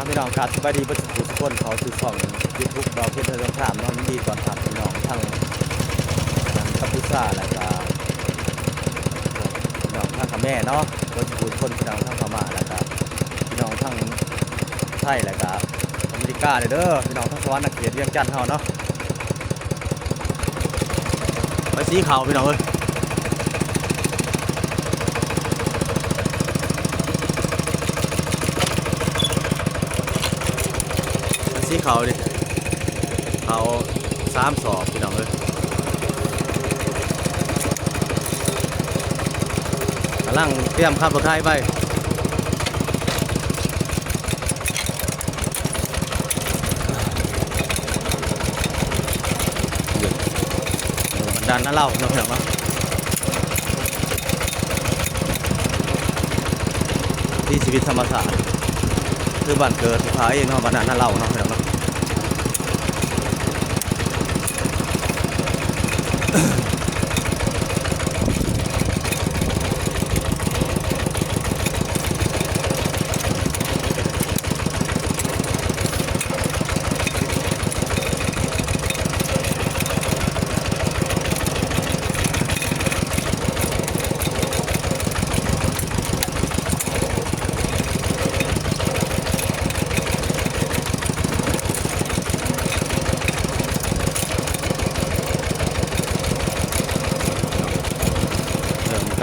พี่น้องครับสบายดีประสุทุกคนเขาซื้อของยูทูบเราเพื่อนเธอต้องถามน้องดีก่อนถามพี่น้องทั้งกัมพูชาและก็พี่น้องทั้งขแม่เนาะประสุทุกคนพี่น้องทั้งพม่าและก็พี่น้องทั้งไทยและก็อเมริกาเด้อพี่น้องทั้งสวรรค์นักเขียนเวียงจันทร์เฮาเนาะไปสีขาวพี่น้องเอ้ยสีขาวดิเขา3 ศอกพี่น้องเอ้ยกำลังเตรียมขับรถไทยไปดันนั่นเล่าน้องเห็นไหมที่ชีวิตธรรมศาสตร์คือบ้านเกิดพาเองเนาะบ้านนั่นเล่าเนาะเห็นไหม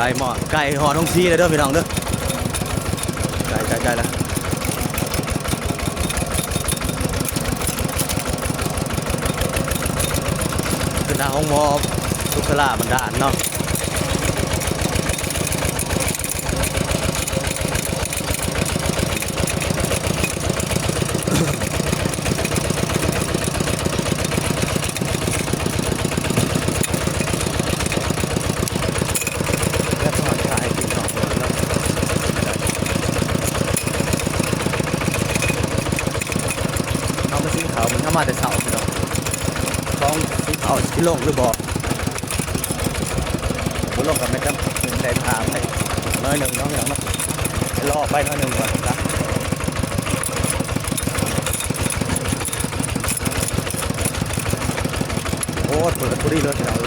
ไก่หม้อไก่ห่อทองซีเลยเด้อพี่น้องเด้อไก่แล้วคือหน้าห้องหมอสุขลาบรรดาลเนาะมันเข้ามาแต่เสาพี่น้องท้องสีขาวที่ลงหรือบอกบุลงกับไม่จำเป็นได้ทางให้น้อยหนึ่งน้องอย่างเนาะรอไปน้อยหนึ่งก่อนนะโอ้เปิดบุรีเลยพี่น้อง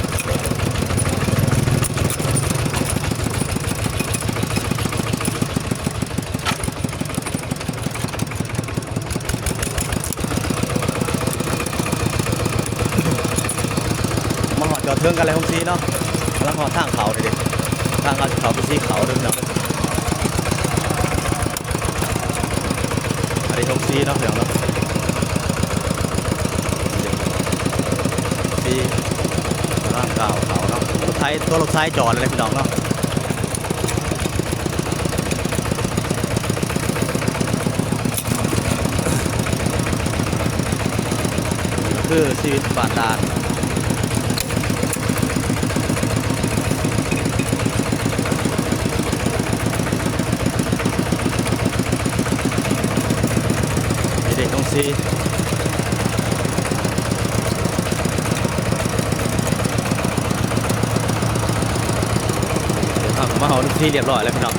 จอดเทิงกันเลยทงซีเนาะกำลังหอทางเขาเลยทางเขาไปซีเขาด้วยเนาะอันนี้ทงซีเนาะเดี๋ยวเนาะซีร่างเก่าเขาเนาะรถไทยตัวรถไทยจอดเลยพี่น้องเนาะคือชีวิตบ้านด่านเด็กต้องซีทำมาเอาที่เรียบร้อยแล้วพี่น้อง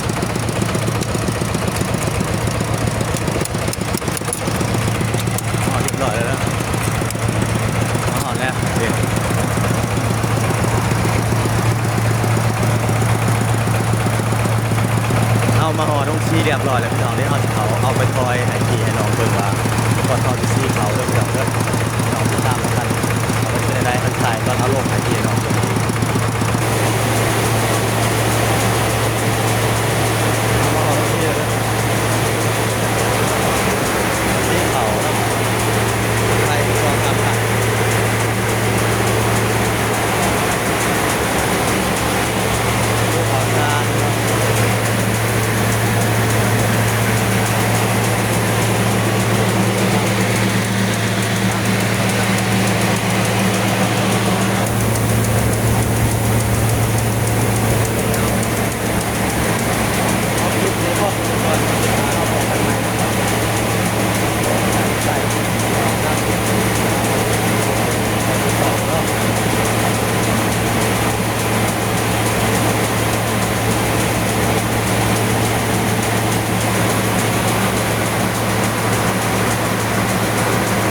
เรียบร้อยแล้วนะมาเอาแล้วเด็กเอามาห่อต้องซีเรียบร้อยแล้วพี่น้องได้เอาไปทอยให้ขี่ให้น้องเบิ่งว่าก่อนเขาจะซีเขาเรื่อง